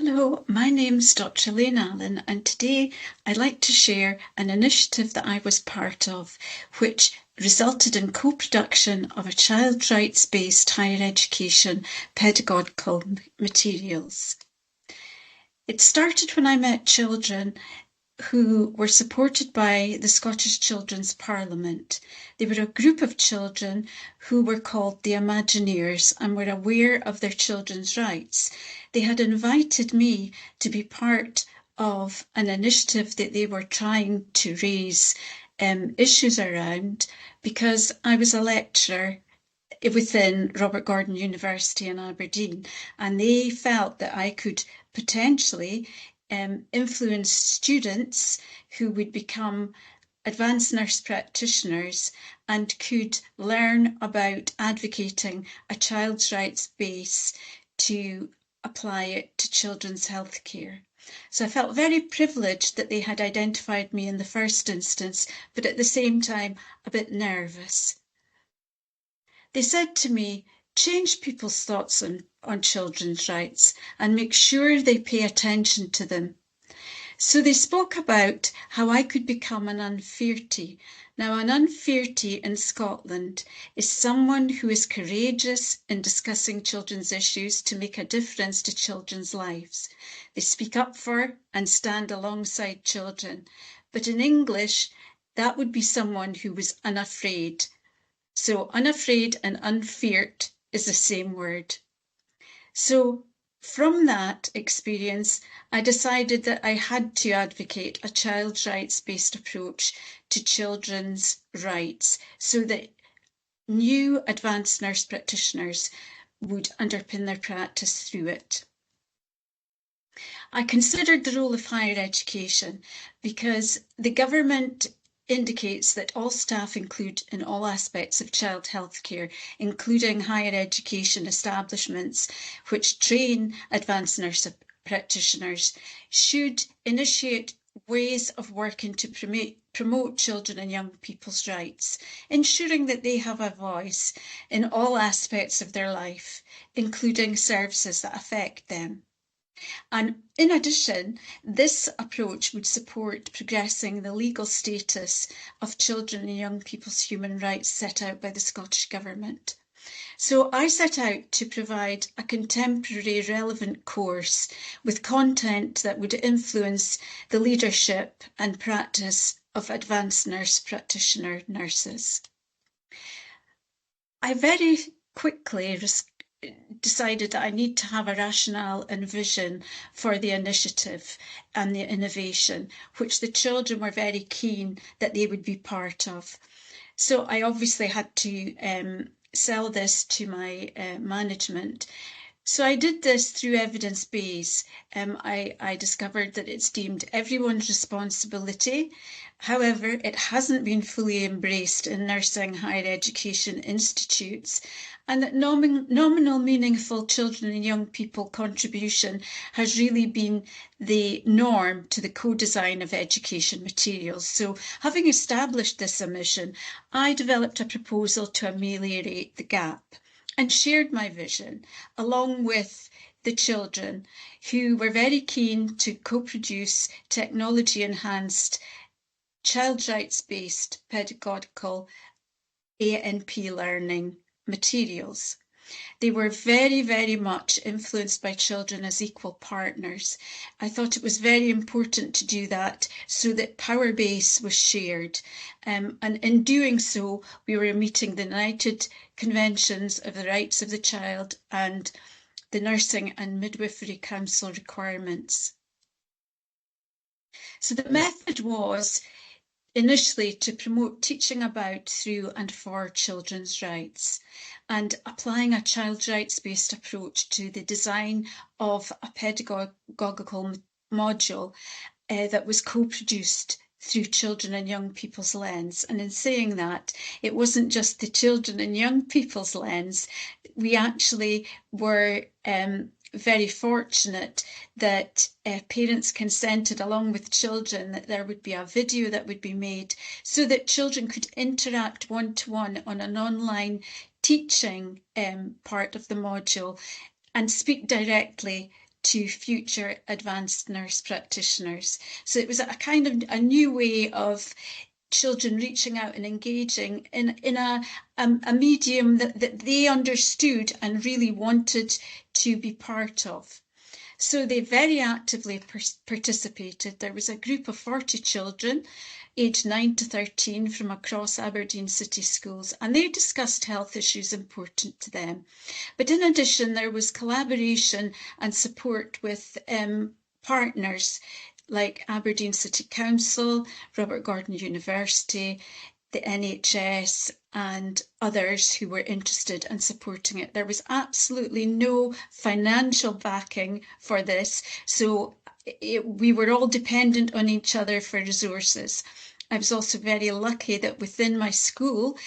Hello, my name's Dr. Elaine Allan, and today I'd like to share an initiative that I was part of, which resulted in co-production of a child rights-based higher education pedagogical materials. It started when I met children who were supported by the Scottish Children's Parliament. They were a group of children who were called the Imagineers and were aware of their children's rights. They had invited me to be part of an initiative that they were trying to raise issues around, because I was a lecturer within Robert Gordon University in Aberdeen, and they felt that I could potentially influence students who would become advanced nurse practitioners and could learn about advocating a child's rights base to apply it to children's health care. So I felt very privileged that they had identified me in the first instance, but at the same time a bit nervous. They said to me, change people's thoughts on children's rights and make sure they pay attention to them. So they spoke about how I could become an unfeirty. Now, an unfeirty in Scotland is someone who is courageous in discussing children's issues to make a difference to children's lives. They speak up for and stand alongside children. But in English, that would be someone who was unafraid. So unafraid and unfeared is the same word. So from that experience, I decided that I had to advocate a child's rights-based approach to children's rights so that new advanced nurse practitioners would underpin their practice through it. I considered the role of higher education because the government indicates that all staff include in all aspects of child health care, including higher education establishments which train advanced nurse practitioners, should initiate ways of working to promote children and young people's rights, ensuring that they have a voice in all aspects of their life, including services that affect them. And in addition, this approach would support progressing the legal status of children and young people's human rights set out by the Scottish Government. So I set out to provide a contemporary relevant course with content that would influence the leadership and practice of advanced nurse practitioner nurses. I very quickly decided that I need to have a rationale and vision for the initiative and the innovation, which the children were very keen that they would be part of. So I obviously had to sell this to my management. So I did this through evidence base. I discovered that it's deemed everyone's responsibility. However, it hasn't been fully embraced in nursing higher education institutes, and that nominal meaningful children and young people contribution has really been the norm to the co-design of education materials. So having established this omission, I developed a proposal to ameliorate the gap and shared my vision along with the children, who were very keen to co-produce technology-enhanced, child rights-based pedagogical A&P learning materials. They were very, very much influenced by children as equal partners. I thought it was very important to do that so that power base was shared. And in doing so, we were meeting the United Conventions of the Rights of the Child and the Nursing and Midwifery Council requirements. So the method was initially to promote teaching about, through and for children's rights, and applying a child rights-based approach to the design of a pedagogical module that was co-produced through children and young people's lens. And in saying that, it wasn't just the children and young people's lens. We actually were very fortunate that parents consented, along with children, that there would be a video that would be made so that children could interact one-to-one on an online teaching part of the module and speak directly to future advanced nurse practitioners. So it was a kind of a new way of children reaching out and engaging in a medium that they understood and really wanted to be part of. So they very actively participated. There was a group of 40 children aged 9 to 13 from across Aberdeen City Schools, and they discussed health issues important to them. But in addition, there was collaboration and support with partners like Aberdeen City Council, Robert Gordon University, the NHS, and others who were interested in supporting it. There was absolutely no financial backing for this, so we were all dependent on each other for resources. I was also very lucky that within my school,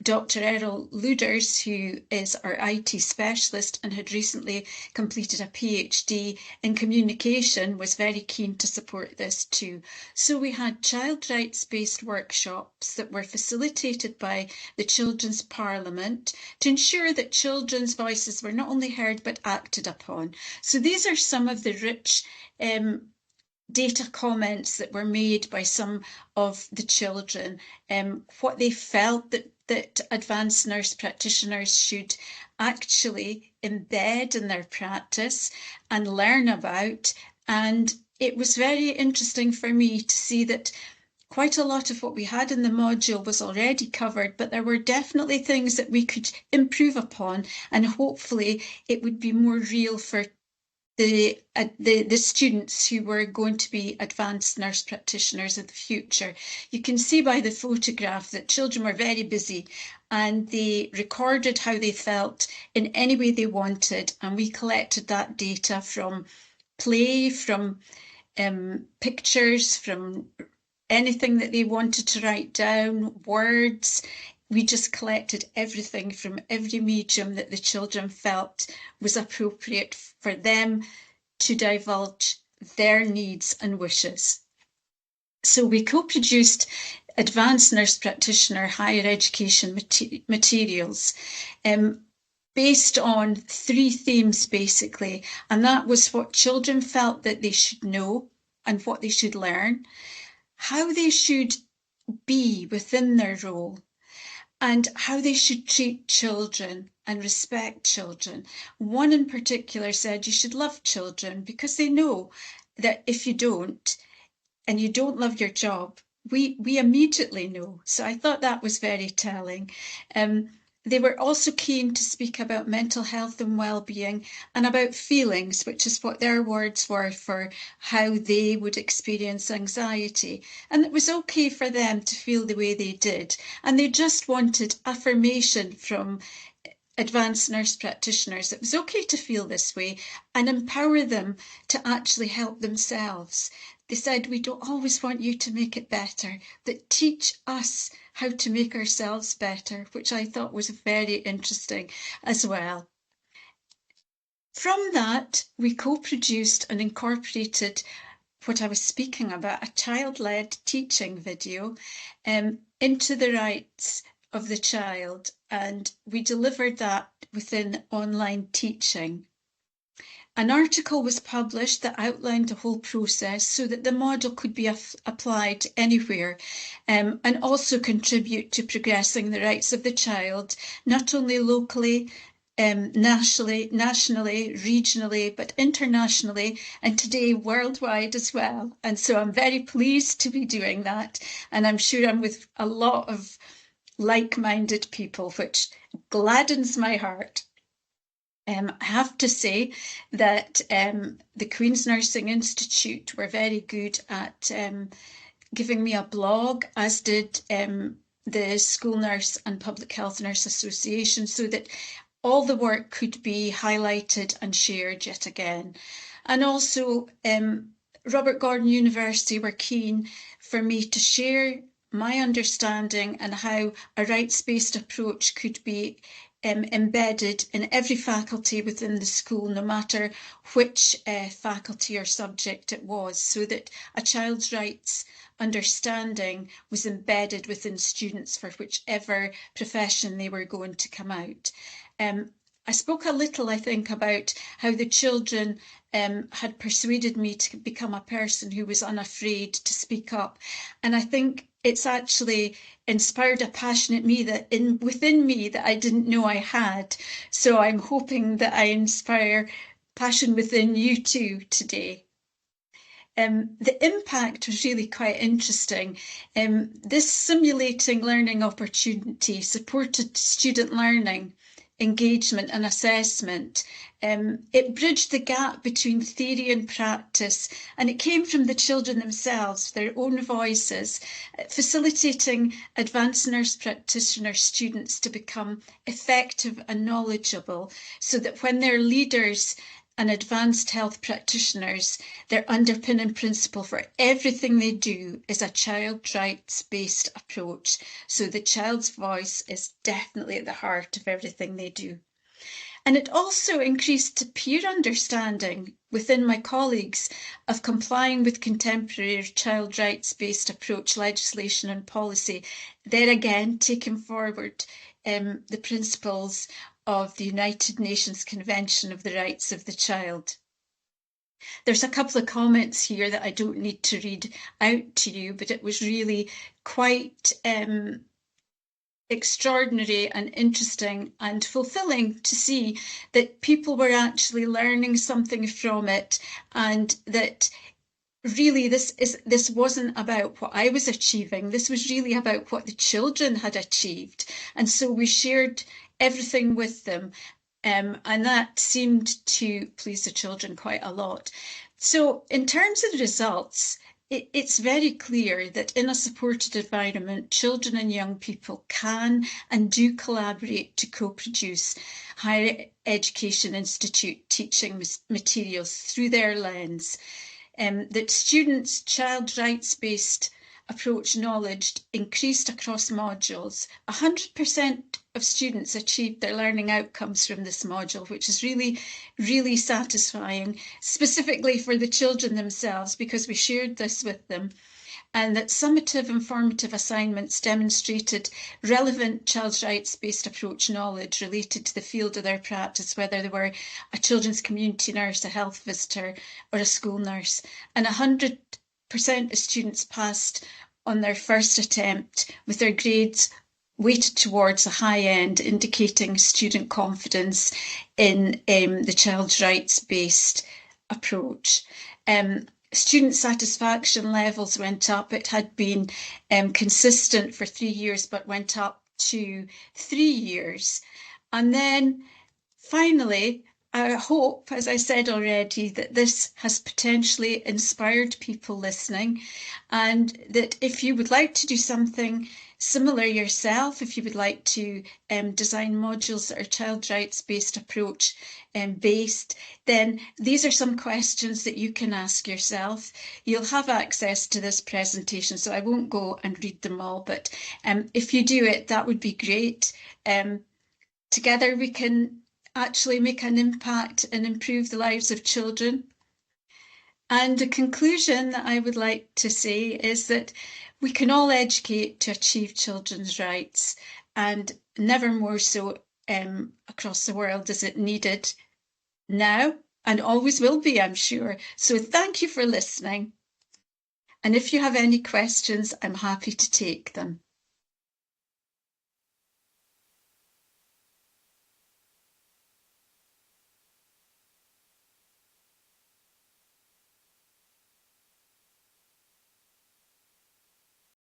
Dr. Errol Luders, who is our IT specialist and had recently completed a PhD in communication, was very keen to support this too. So we had child rights-based workshops that were facilitated by the Children's Parliament to ensure that children's voices were not only heard but acted upon. So these are some of the rich data comments that were made by some of the children, what they felt that advanced nurse practitioners should actually embed in their practice and learn about. And it was very interesting for me to see that quite a lot of what we had in the module was already covered, but there were definitely things that we could improve upon, and hopefully it would be more real for the students who were going to be advanced nurse practitioners in the future. You can see by the photograph that children were very busy and they recorded how they felt in any way they wanted, and we collected that data from play, from pictures, from anything that they wanted to write down, words. We just collected everything from every medium that the children felt was appropriate for them to divulge their needs and wishes. So we co-produced advanced nurse practitioner higher education materials based on 3 themes basically, and that was what children felt that they should know and what they should learn, how they should be within their role, and how they should treat children and respect children. One in particular said you should love children because they know that if you don't, and you don't love your job, we immediately know. So I thought that was very telling. They were also keen to speak about mental health and well-being and about feelings, which is what their words were for how they would experience anxiety. And it was okay for them to feel the way they did. And they just wanted affirmation from advanced nurse practitioners. It was okay to feel this way and empower them to actually help themselves. They said, we don't always want you to make it better, but teach us how to make ourselves better, which I thought was very interesting as well. From that, we co-produced and incorporated what I was speaking about, a child-led teaching video, into the rights of the child, and we delivered that within online teaching. An article was published that outlined the whole process so that the model could be applied anywhere, and also contribute to progressing the rights of the child, not only locally, nationally, regionally, but internationally, and today worldwide as well. And so I'm very pleased to be doing that, and I'm sure I'm with a lot of like-minded people, which gladdens my heart. I have to say that the Queen's Nursing Institute were very good at giving me a blog, as did the School Nurse and Public Health Nurse Association, so that all the work could be highlighted and shared yet again. And also Robert Gordon University were keen for me to share my understanding and how a rights-based approach could be embedded in every faculty within the school, no matter which faculty or subject it was, so that a child's rights understanding was embedded within students for whichever profession they were going to come out. I spoke a little, I think, about how the children had persuaded me to become a person who was unafraid to speak up. And I think it's actually inspired a passion within me that I didn't know I had. So I'm hoping that I inspire passion within you too today. The impact was really quite interesting. This simulating learning opportunity supported student learning, engagement and assessment. It bridged the gap between theory and practice, and it came from the children themselves, their own voices, facilitating advanced nurse practitioner students to become effective and knowledgeable, so that when they're leaders and advanced health practitioners, their underpinning principle for everything they do is a child rights based approach. So the child's voice is definitely at the heart of everything they do. And it also increased peer understanding within my colleagues of complying with contemporary child rights based approach legislation and policy. There again, taking forward the principles of the United Nations Convention of the Rights of the Child. There's a couple of comments here that I don't need to read out to you, but it was really quite extraordinary and interesting and fulfilling to see that people were actually learning something from it, and that really this wasn't about what I was achieving. This was really about what the children had achieved. And so we shared everything with them. And that seemed to please the children quite a lot. So in terms of the results, it's very clear that in a supported environment, children and young people can and do collaborate to co-produce higher education institute teaching materials through their lens. That students' child rights-based approach knowledge increased across modules. 100% of students achieved their learning outcomes from this module, which is really, really satisfying, specifically for the children themselves, because we shared this with them. And that summative informative assignments demonstrated relevant child rights-based approach knowledge related to the field of their practice, whether they were a children's community nurse, a health visitor, or a school nurse. And 100% of students passed on their first attempt, with their grades weighted towards the high end, indicating student confidence in the child rights-based approach. Student satisfaction levels went up. It had been consistent for 3 years, but went up to 3 years. And then finally, I hope, as I said already, that this has potentially inspired people listening, and that if you would like to do something similar yourself, if you would like to design modules that are child rights based approach based, then these are some questions that you can ask yourself. You'll have access to this presentation, so I won't go and read them all, but if you do it, that would be great. Together we can actually make an impact and improve the lives of children. And the conclusion that I would like to say is that we can all educate to achieve children's rights, and never more so across the world is it needed now, and always will be, I'm sure. So thank you for listening. And if you have any questions, I'm happy to take them.